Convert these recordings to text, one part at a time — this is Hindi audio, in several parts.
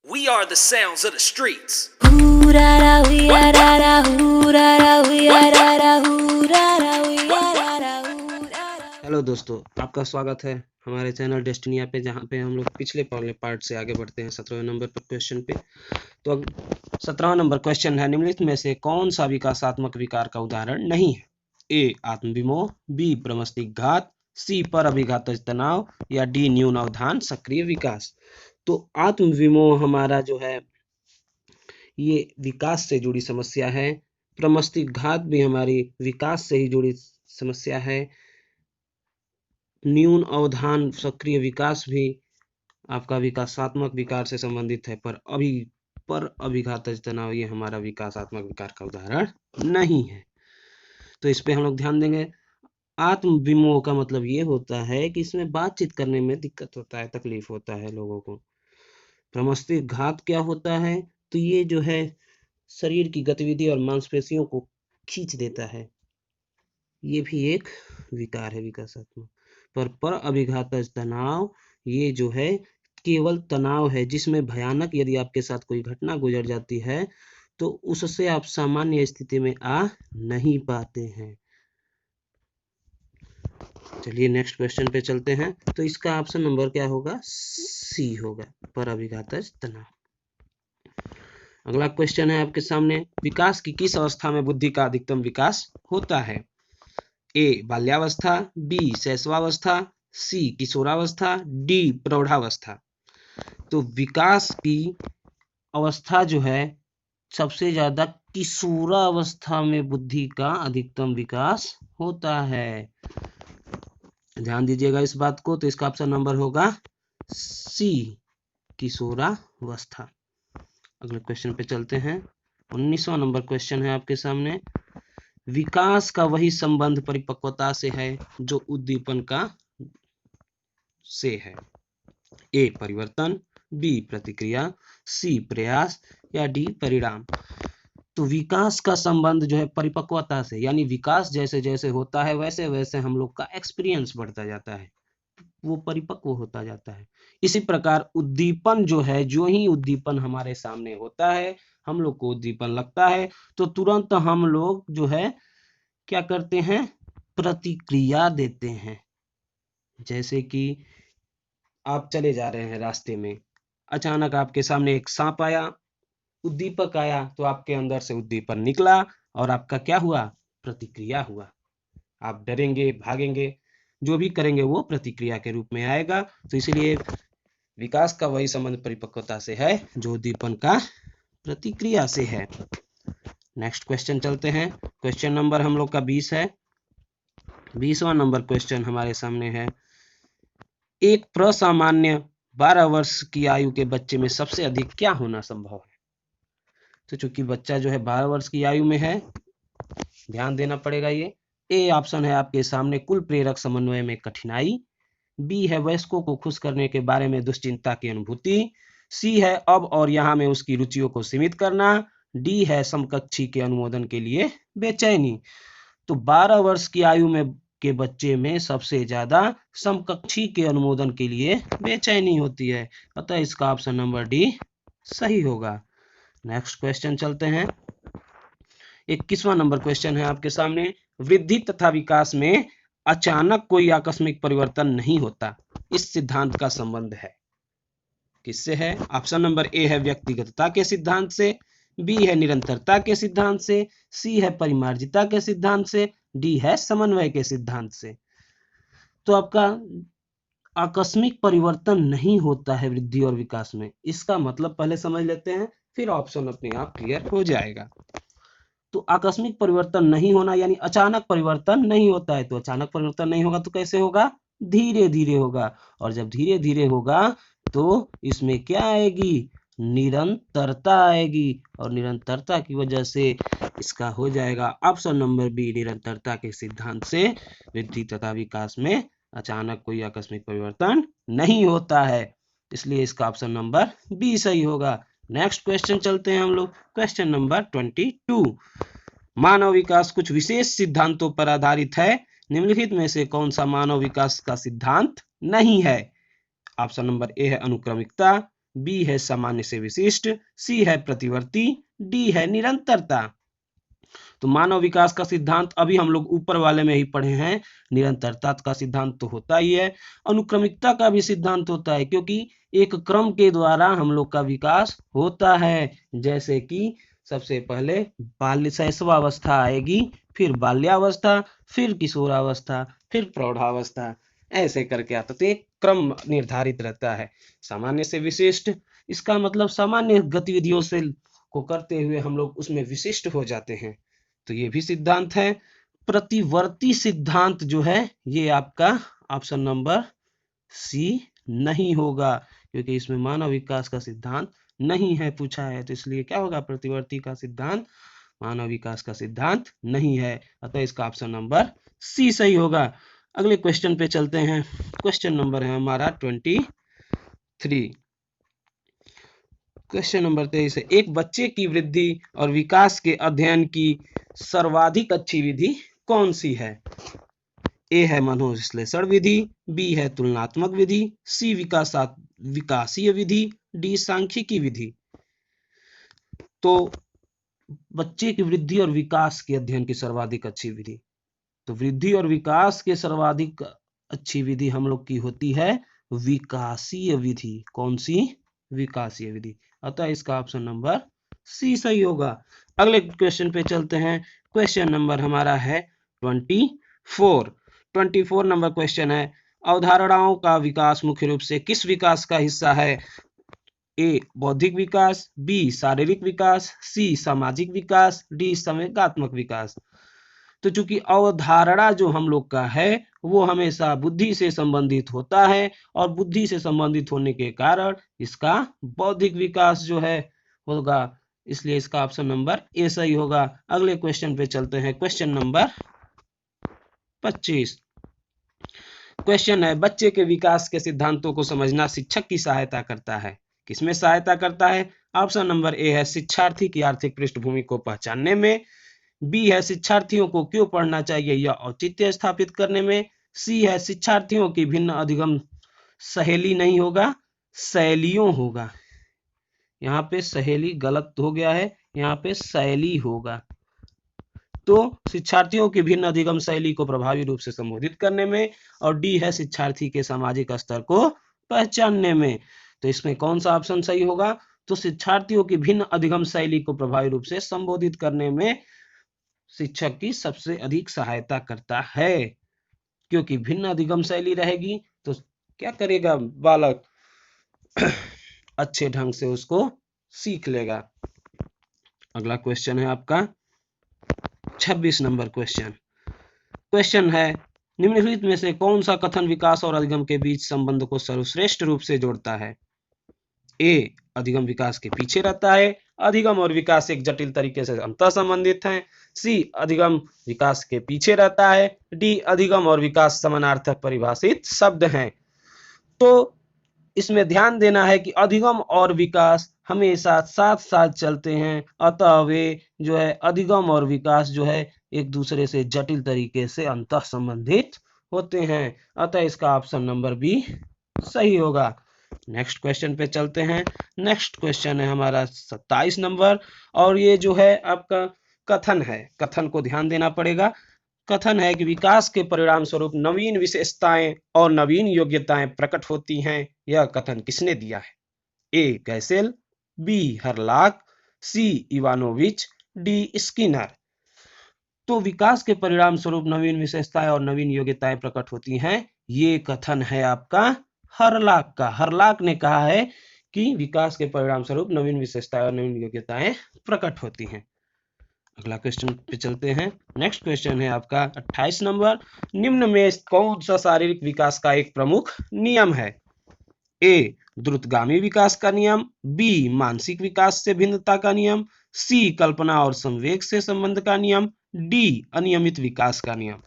We are the sounds of the streets. Hello दोस्तों, आपका स्वागत है हमारे चैनल डेस्टिनिया पे, जहाँ पे हम लोग पिछले पार्ट से आगे बढ़ते हैं 17वें नंबर पर क्वेश्चन पे। तो अब 17वां नंबर क्वेश्चन है, निम्नलिखित में से कौन सा विकासात्मक विकार का उदाहरण नहीं है? ए आत्मविमोह, बी प्रमस्तिघात, सी पर अभिघातज तनाव या डी न्यून अवधान सक्रिय विकास। तो आत्मविमोह हमारा जो है ये विकास से जुड़ी समस्या है। प्रमस्तिघात भी हमारी विकास से ही जुड़ी समस्या है। न्यून अवधान सक्रिय विकास भी आपका विकासात्मक विकार से संबंधित है, पर अभिघातज तनाव ये हमारा विकासात्मक विकार का उदाहरण नहीं है। तो इस पे हम लोग ध्यान देंगे। आत्मविमोह का मतलब ये होता है कि इसमें बातचीत करने में दिक्कत होता है, तकलीफ होता है लोगों को। प्रमस्तिघात क्या होता है? तो ये जो है शरीर की गतिविधि और मांसपेशियों को खींच देता है, ये भी एक विकार है विकासात्मक। पर अभिघातज तनाव ये जो है केवल तनाव है, जिसमें भयानक यदि आपके साथ कोई घटना गुजर जाती है तो उससे आप सामान्य स्थिति में आ नहीं पाते हैं। चलिए नेक्स्ट क्वेश्चन पे चलते हैं। तो इसका ऑप्शन नंबर क्या होगा? सी होगा, पर अभिघातज तनाव। अगला क्वेश्चन है आपके सामने, विकास की किस अवस्था में बुद्धि का अधिकतम विकास होता है? ए बाल्यावस्था, बी शैशवावस्था, सी किशोरावस्था, डी प्रौढ़ावस्था। तो विकास की अवस्था जो है सबसे ज्यादा किशोरावस्था में बुद्धि का अधिकतम विकास होता है। ध्यान दीजिएगा इस बात को। तो इसका ऑप्शन नंबर होगा सी किशोरावस्था। अगले क्वेश्चन पे चलते हैं। 19वां नंबर क्वेश्चन है आपके सामने, विकास का वही संबंध परिपक्वता से है जो उद्दीपन का से है। ए परिवर्तन, बी प्रतिक्रिया, सी प्रयास या डी परिणाम। तो विकास का संबंध जो है परिपक्वता से, यानी विकास जैसे जैसे होता है वैसे वैसे हम लोग का एक्सपीरियंस बढ़ता जाता है, वो परिपक्व होता जाता है। इसी प्रकार उद्दीपन जो है, जो ही उद्दीपन हमारे सामने होता है, हम लोग को उद्दीपन लगता है तो तुरंत हम लोग जो है क्या करते हैं? प्रतिक्रिया देते हैं। जैसे कि आप चले जा रहे हैं रास्ते में, अचानक आपके सामने एक सांप आया, उद्दीपक आया, तो आपके अंदर से उद्दीपन निकला और आपका क्या हुआ? प्रतिक्रिया हुआ। आप डरेंगे, भागेंगे, जो भी करेंगे वो प्रतिक्रिया के रूप में आएगा। तो इसलिए विकास का वही संबंध परिपक्वता से है जो उद्दीपन का प्रतिक्रिया से है। नेक्स्ट क्वेश्चन चलते हैं। क्वेश्चन नंबर हम लोग का 20 है। 20वां नंबर क्वेश्चन हमारे सामने है, एक प्रसामान्य 12 वर्ष की आयु के बच्चे में सबसे अधिक क्या होना संभव है? तो चूंकि बच्चा जो है 12 वर्ष की आयु में है, ध्यान देना पड़ेगा ये। ए ऑप्शन है आपके सामने, कुल प्रेरक समन्वय में कठिनाई, बी है वयस्कों को खुश करने के बारे में दुश्चिंता की अनुभूति, सी है अब और यहाँ में उसकी रुचियों को सीमित करना, डी है समकक्षी के अनुमोदन के लिए बेचैनी। तो 12 वर्ष की आयु में के बच्चे में सबसे ज्यादा समकक्षी के अनुमोदन के लिए बेचैनी होती है, अतः इसका ऑप्शन नंबर डी सही होगा। नेक्स्ट क्वेश्चन चलते हैं। 21वां नंबर क्वेश्चन है आपके सामने, वृद्धि तथा विकास में अचानक कोई आकस्मिक परिवर्तन नहीं होता, इस सिद्धांत का संबंध है किससे है? ऑप्शन नंबर ए है व्यक्तिगतता के सिद्धांत से, बी है निरंतरता के सिद्धांत से, सी है परिमार्जिता के सिद्धांत से, डी है समन्वय के सिद्धांत से। तो आपका आकस्मिक परिवर्तन नहीं होता है वृद्धि और विकास में, इसका मतलब पहले समझ लेते हैं, फिर ऑप्शन अपने आप क्लियर हो जाएगा। तो आकस्मिक परिवर्तन नहीं होना यानी अचानक परिवर्तन नहीं होता है। तो अचानक परिवर्तन नहीं होगा तो कैसे होगा? धीरे धीरे होगा, और जब धीरे धीरे होगा तो इसमें क्या आएगी? निरंतरता आएगी, और निरंतरता की वजह से इसका हो जाएगा ऑप्शन नंबर बी, निरंतरता के सिद्धांत से वृद्धि तथा विकास में अचानक कोई आकस्मिक परिवर्तन नहीं होता है, इसलिए इसका ऑप्शन नंबर बी सही होगा। नेक्स्ट क्वेश्चन चलते हैं हम लोग, क्वेश्चन नंबर 22। मानव विकास कुछ विशेष सिद्धांतों पर आधारित है, निम्नलिखित में से कौन सा मानव विकास का सिद्धांत नहीं है? ऑप्शन नंबर ए है अनुक्रमिकता, बी है सामान्य से विशिष्ट, सी है प्रतिवर्ती, डी है निरंतरता। तो मानव विकास का सिद्धांत अभी हम लोग ऊपर वाले में ही पढ़े हैं, निरंतरता का सिद्धांत तो होता ही है, अनुक्रमिकता का भी सिद्धांत होता है, क्योंकि एक क्रम के द्वारा हम लोग का विकास होता है। जैसे कि सबसे पहले बाल्य शैशवावस्था आएगी, फिर बाल्यावस्था, फिर किशोरावस्था, फिर प्रौढ़ावस्था, ऐसे करके आता। तो एक क्रम निर्धारित रहता है। सामान्य से विशिष्ट, इसका मतलब सामान्य गतिविधियों से को करते हुए हम लोग उसमें विशिष्ट हो जाते हैं, तो ये भी सिद्धांत है। प्रतिवर्ती सिद्धांत जो है ये आपका ऑप्शन नंबर सी नहीं होगा, क्योंकि इसमें मानव विकास का सिद्धांत नहीं है पूछा है, तो इसलिए क्या होगा, प्रतिवर्ती का सिद्धांत मानव विकास का सिद्धांत नहीं है, अतः इसका ऑप्शन नंबर सी सही होगा। अगले क्वेश्चन पे चलते हैं। क्वेश्चन नंबर है हमारा 23। क्वेश्चन नंबर 23 है, एक बच्चे की वृद्धि और विकास के अध्ययन की सर्वाधिक अच्छी विधि कौन सी है? ए है मनोविश्लेषण विधि, बी है तुलनात्मक विधि, सी विकासीय विधि, डी सांख्यिकी विधि। तो बच्चे की वृद्धि और विकास के अध्ययन की सर्वाधिक अच्छी विधि, तो वृद्धि और विकास के सर्वाधिक अच्छी विधि हम लोग की होती है विकासीय विधि। कौन सी? विकासीय विधि, अतः इसका ऑप्शन नंबर सी सही होगा। अगले क्वेश्चन पे चलते हैं। क्वेश्चन नंबर हमारा है 24 नंबर क्वेश्चन है, अवधारणाओं का विकास मुख्य रूप से किस विकास का हिस्सा है? ए बौद्धिक विकास, बी शारीरिक विकास, सी सामाजिक विकास, डी संवेगात्मक विकास। तो चूंकि अवधारणा जो हम लोग का है वो हमेशा बुद्धि से संबंधित होता है, और बुद्धि से संबंधित होने के कारण इसका बौद्धिक विकास जो है होगा, इसलिए इसका ऑप्शन नंबर ए सही होगा। अगले क्वेश्चन पे चलते हैं। क्वेश्चन नंबर 25 क्वेश्चन है, बच्चे के विकास के सिद्धांतों को समझना शिक्षक की सहायता करता है। किसमें सहायता करता है? ऑप्शन नंबर ए है शिक्षार्थी की आर्थिक पृष्ठभूमि को पहचानने में, बी है शिक्षार्थियों को क्यों पढ़ना चाहिए या औचित्य स्थापित करने में, सी है शिक्षार्थियों की भिन्न अधिगम सहेली नहीं होगा, शैलियों होगा। यहाँ पे सहेली गलत हो गया है, यहाँ पे शैली होगा। तो शिक्षार्थियों की भिन्न अधिगम शैली को प्रभावी रूप से संबोधित करने में, और डी है शिक्षार्थी के सामाजिक स्तर को पहचानने में। तो इसमें कौन सा ऑप्शन सही होगा? तो शिक्षार्थियों की भिन्न अधिगम शैली को प्रभावी रूप से संबोधित करने में शिक्षक की सबसे अधिक सहायता करता है, क्योंकि भिन्न अधिगम शैली रहेगी तो क्या करेगा बालक अच्छे ढंग से उसको सीख लेगा। अगला क्वेश्चन है आपका 26 नंबर क्वेश्चन है, निम्नलिखित में से कौन सा कथन विकास और अधिगम के बीच संबंध को सर्वश्रेष्ठ रूप से जोड़ता है? ए अधिगम विकास के पीछे रहता है, अधिगम और विकास एक जटिल तरीके से अंतर संबंधित हैं, सी अधिगम विकास के पीछे रहता है, डी अधिगम और विकास समानार्थक परिभाषित शब्द हैं। तो इसमें ध्यान देना है कि अधिगम और विकास हमेशा साथ साथ चलते हैं, अतः वे जो है अधिगम और विकास जो है एक दूसरे से जटिल तरीके से अंतः संबंधित होते हैं, अतः इसका ऑप्शन नंबर बी सही होगा। नेक्स्ट क्वेश्चन पे चलते हैं। नेक्स्ट क्वेश्चन है हमारा 27 नंबर, और ये जो है आपका कथन है, कथन को ध्यान देना पड़ेगा। कथन है कि विकास के परिणाम स्वरूप नवीन विशेषताएं और नवीन योग्यताएं प्रकट होती हैं। यह कथन किसने दिया है? ए गैसेल, बी हरलाक, सी इवानोविच, डी स्किनर। तो विकास के परिणाम स्वरूप नवीन विशेषताएं और नवीन योग्यताएं प्रकट होती हैं, ये कथन है आपका हरलाक का। हरलाक ने कहा है कि विकास के परिणाम स्वरूप नवीन विशेषताएं और नवीन योग्यताएं प्रकट होती हैं। अगला क्वेश्चन पे चलते हैं। नेक्स्ट क्वेश्चन है आपका 28 नंबर, निम्न में कौन सा शारीरिक विकास का एक प्रमुख नियम है? ए द्रुतगामी विकास का नियम, बी मानसिक विकास से भिन्नता का नियम, सी कल्पना और संवेग से संबंध का नियम, डी अनियमित विकास का नियम।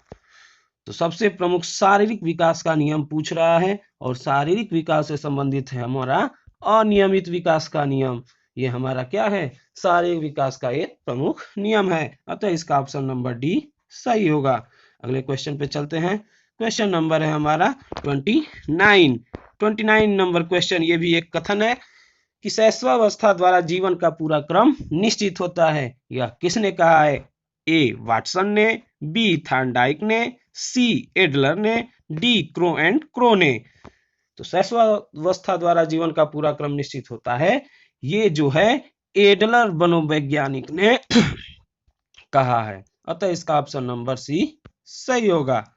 तो सबसे प्रमुख शारीरिक विकास का नियम पूछ रहा है, और शारीरिक विकास से संबंधित है हमारा अनियमित विकास का नियम। ये हमारा क्या है? शारीरिक विकास का एक प्रमुख नियम है, अतः इसका ऑप्शन नंबर डी सही होगा। अगले क्वेश्चन पे चलते हैं। क्वेश्चन नंबर है हमारा 29 नंबर क्वेश्चन, ये भी एक कथन है कि शैशवावस्था द्वारा जीवन का पूरा क्रम निश्चित होता है। यह किसने कहा है? ए वाटसन ने, बी थॉर्नडाइक ने, सी एडलर ने, डी क्रो एंड क्रो ने। तो शैशवावस्था द्वारा जीवन का पूरा क्रम निश्चित होता है, ये जो है एडलर मनोवैज्ञानिक ने कहा है। अतः इसका ऑप्शन नंबर सी सही होगा।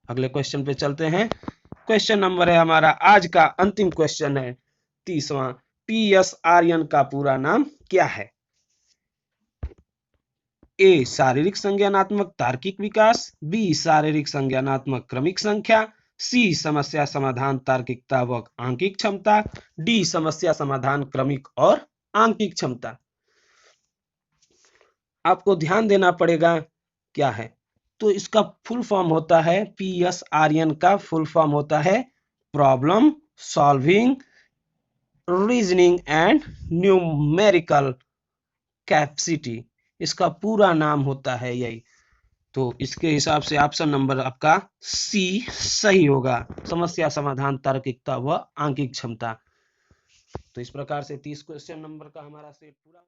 अगले क्वेश्चन पे चलते हैं। क्वेश्चन नंबर है हमारा आज का अंतिम क्वेश्चन है 30वां। पीएस आर्यन का पूरा नाम क्या है? ए शारीरिक संज्ञानात्मक तार्किक विकास, बी शारीरिक संज्ञानात्मक क्रमिक संख्या, सी समस्या समाधान तार्किकता व आंकिक क्षमता, डी समस्या समाधान क्रमिक और आंकिक क्षमता। आपको ध्यान देना पड़ेगा क्या है। तो इसका फुल फॉर्म होता है, पीएस आर्यन का फुल फॉर्म होता है problem solving reasoning and numerical capacity. इसका पूरा नाम होता है यही। तो इसके हिसाब से ऑप्शन नंबर आपका सी सही होगा, समस्या समाधान तार्किकता व आंकिक क्षमता। तो इस प्रकार से 30 क्वेश्चन नंबर का हमारा सेट पूरा